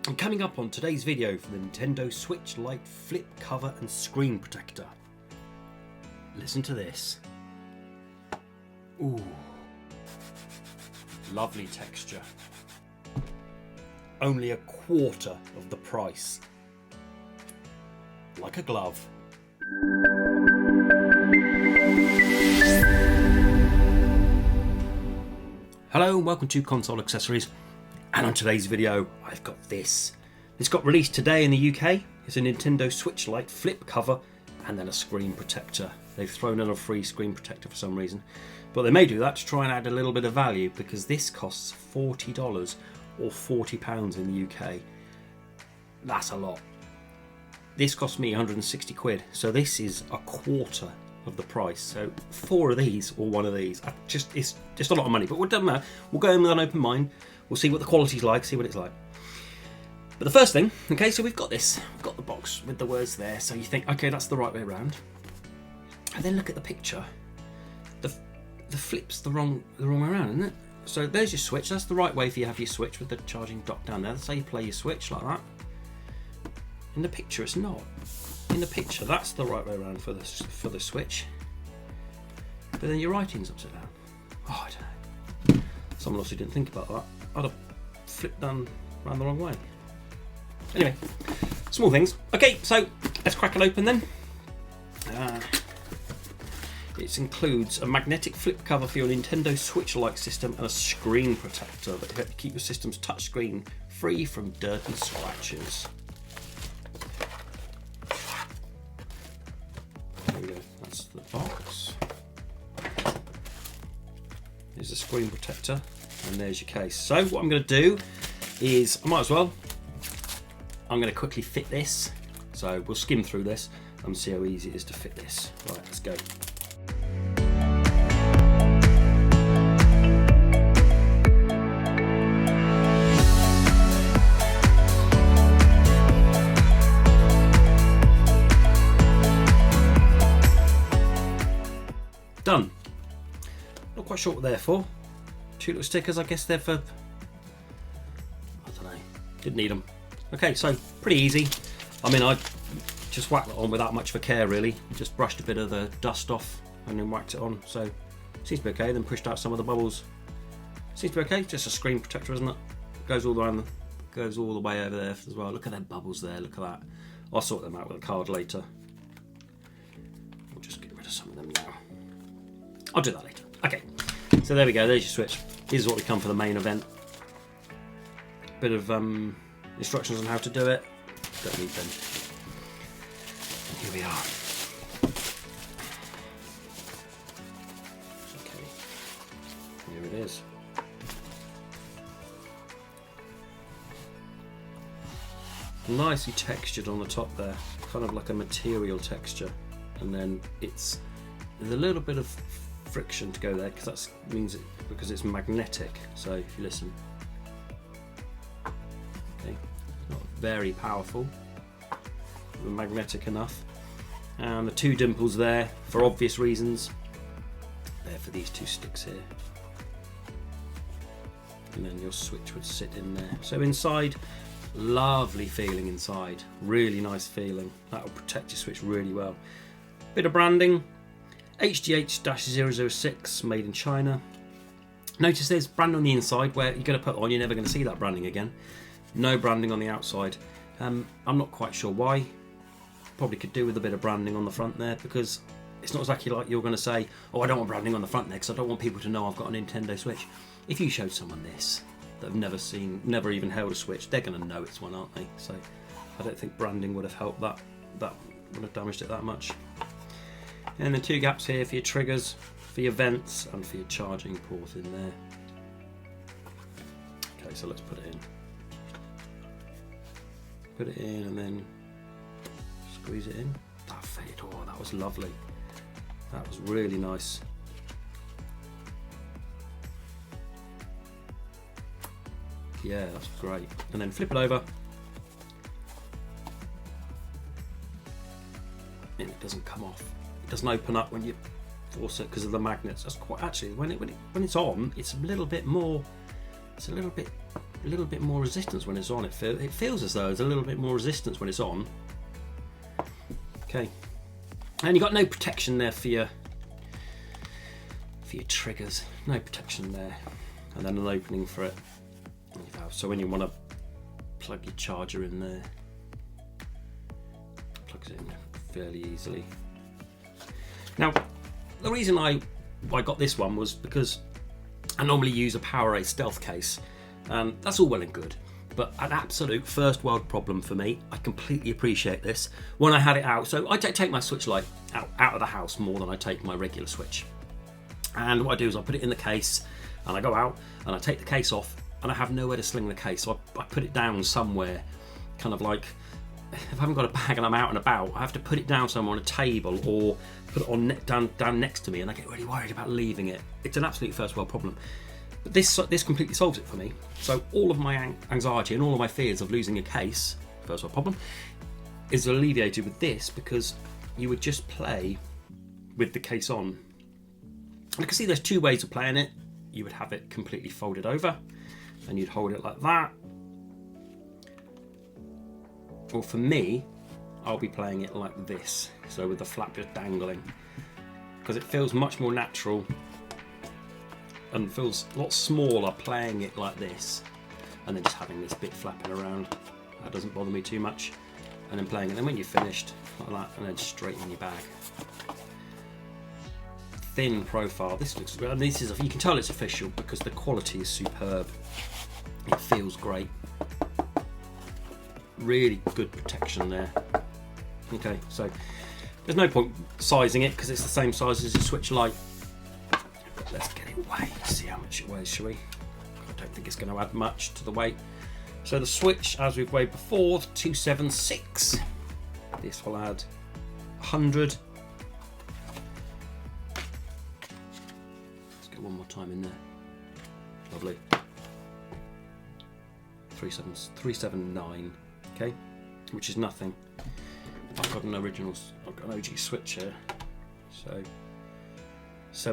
And coming up on today's video for the Nintendo Switch Lite flip cover and screen protector. Listen to this. Ooh. Lovely texture. Only a quarter of the price. Like a glove. Hello and welcome to Console Accessories, and on today's video I've got this. This got released today in the UK. It's a Nintendo Switch Lite flip cover and then a screen protector. They've thrown in a free screen protector for some reason, but they may do that to try and add a little bit of value because this costs $40 or £40 in the UK. That's a lot. This cost me 160 quid, so this is a quarter of the price. So 4 of these or 1 of these, it's just a lot of money, but it doesn't matter. We'll go in with an open mind. We'll see what the quality's like, see what it's like. But the first thing, okay, so we've got this. We've got the box with the words there, so you think, okay, that's the right way around. And then look at the picture. The flip's the wrong way around, isn't it? So there's your Switch. That's the right way for you to have your Switch with the charging dock down there. That's how you play your Switch, like that. In the picture, it's not. In the picture, that's the right way around for the Switch. But then your writing's upside down. Oh, I don't know. Someone else who didn't think about that, I'd have flipped down around the wrong way. Anyway, small things. Okay, so let's crack it open then. It includes a magnetic flip cover for your Nintendo Switch Lite system and a screen protector that help you keep your system's touchscreen free from dirt and scratches. There we go, that's the box. There's the screen protector, and there's your case. So what I'm going to do is, I'm going to quickly fit this. So we'll skim through this and see how easy it is to fit this. Right, let's go. Done. Not quite sure what they're for. 2 little stickers, I guess they're for, I don't know, didn't need them. Okay, so pretty easy. I mean, I just whacked it on without much of a care really. Just brushed a bit of the dust off and then whacked it on. So seems to be okay. Then pushed out some of the bubbles. Seems to be okay. Just a screen protector, isn't it? Goes all around, goes all the way over there as well. Look at them bubbles there. Look at that. I'll sort them out with a card later. We'll just get rid of some of them now. I'll do that later. Okay, so there we go. There's your Switch. This is what we come for the main event. Bit of instructions on how to do it. Don't need them. And here we are. Okay, here it is. Nicely textured on the top there, kind of like a material texture, and then there's a little bit of friction to go there because that means because it's magnetic. So if you listen, okay, not very powerful, but magnetic enough. And the 2 dimples there for obvious reasons. There for these 2 sticks here, and then your Switch would sit in there. So inside, lovely feeling inside, really nice feeling. That will protect your Switch really well. Bit of branding. HGH-006, made in China. Notice there's brand on the inside where you're going to put on, you're never going to see that branding again. No branding on the outside. I'm not quite sure why. Probably could do with a bit of branding on the front there, because it's not exactly like you're going to say, oh, I don't want branding on the front there because I don't want people to know I've got a Nintendo Switch. If you showed someone this that have never even held a Switch, they're going to know it's one, aren't they? So I don't think branding would have helped that would have damaged it that much. And then 2 gaps here for your triggers, for your vents, and for your charging port in there. Okay, so let's put it in. Put it in and then squeeze it in. That fit, oh, that was lovely. That was really nice. Yeah, that's great. And then flip it over. And it doesn't come off. It doesn't open up when you force it because of the magnets. That's quite, actually, when it's on, it's a little bit more, it's a little bit a little bit more resistance when it's on. It feels as though there's a little bit more resistance when it's on. Okay, and you've got no protection there for your triggers. No protection there, and then an opening for it. So when you want to plug your charger in there, it plugs in fairly easily. Now, the reason I got this one was because I normally use a PowerA stealth case, and that's all well and good, but an absolute first world problem for me. I completely appreciate this. When I had it out, so I take my Switch Lite out of the house more than I take my regular Switch. And what I do is I put it in the case, and I go out, and I take the case off, and I have nowhere to sling the case, so I put it down somewhere, kind of like, if I haven't got a bag and I'm out and about, I have to put it down somewhere on a table or put it on down next to me, and I get really worried about leaving it. It's an absolute first world problem. But this completely solves it for me. So all of my anxiety and all of my fears of losing a case, first world problem, is alleviated with this, because you would just play with the case on. And I can see there's two ways of playing it. You would have it completely folded over, and you'd hold it like that. Or for me, I'll be playing it like this, so with the flap just dangling, because it feels much more natural and feels a lot smaller playing it like this, and then just having this bit flapping around. That doesn't bother me too much. And then playing it, then when you're finished, like that, and then straight in your bag. Thin profile. This looks good. This is, you can tell it's official because the quality is superb. It feels great. Really good protection there. Okay, so there's no point sizing it because it's the same size as a Switch Lite. But let's get it weighed, see how much it weighs, shall we? I don't think it's going to add much to the weight. So the Switch, as we've weighed before, 276. This will add 100. Let's get one more time in there. Lovely. 379. Okay, which is nothing. I've got an OG Switch here, so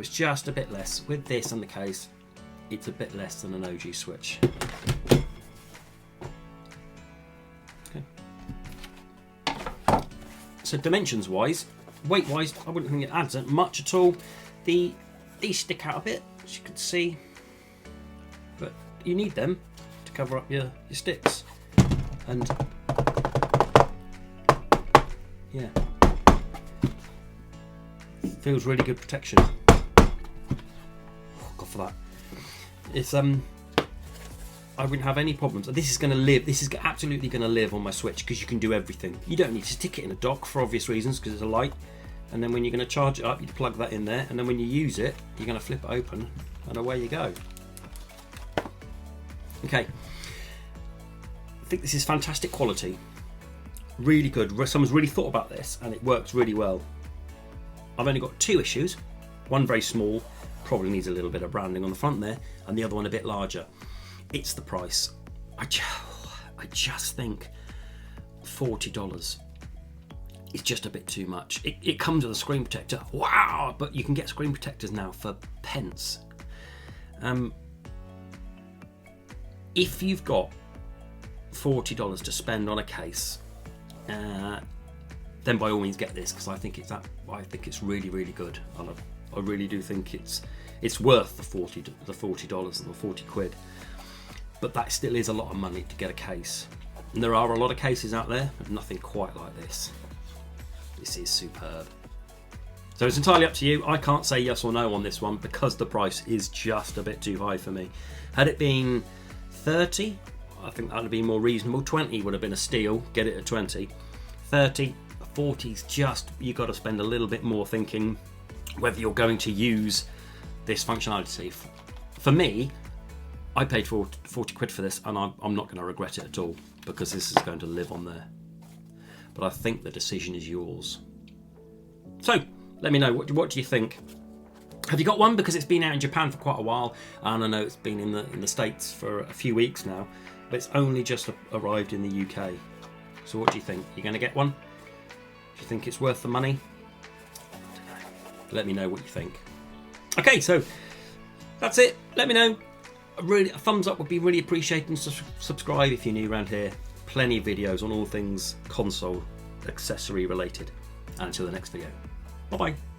it's just a bit less. With this and the case, it's a bit less than an OG Switch. Okay. So dimensions wise, weight wise, I wouldn't think it adds much at all. These stick out a bit, as you can see, but you need them to cover up your sticks. And yeah, feels really good protection. Oh, God for that. It's I wouldn't have any problems. This is going to live. This is absolutely going to live on my Switch because you can do everything. You don't need to stick it in a dock for obvious reasons because it's a light. And then when you're going to charge it up, you plug that in there. And then when you use it, you're going to flip it open, and away you go. Okay. I think this is fantastic quality, really good. Someone's really thought about this and it works really well. I've only got two issues, one very small, probably needs a little bit of branding on the front there, and the other one a bit larger. It's the price. I just think $40 is just a bit too much. It comes with a screen protector, wow, but you can get screen protectors now for pence. If you've got $40 to spend on a case, then by all means get this, because I think it's really, really good, and I really do think it's worth the $40 and the 40 quid. But that still is a lot of money to get a case, and there are a lot of cases out there, but nothing quite like this. This is superb. So it's entirely up to you. I can't say yes or no on this one because the price is just a bit too high for me. Had it been 30, I think that would be more reasonable. 20 would have been a steal, get it at 20. 30, 40's just, you've got to spend a little bit more thinking whether you're going to use this functionality. For me, I paid 40 quid for this, and I'm not going to regret it at all because this is going to live on there. But I think the decision is yours. So let me know, what do you think? Have you got one? Because it's been out in Japan for quite a while, and I know it's been in the States for a few weeks now, but it's only just arrived in the UK. So what do you think? You're going to get one? Do you think it's worth the money? I don't know. Let me know what you think. Okay, so that's it. Let me know. A thumbs up would be really appreciated, and subscribe if you're new around here. Plenty of videos on all things console accessory related. And until the next video, bye bye.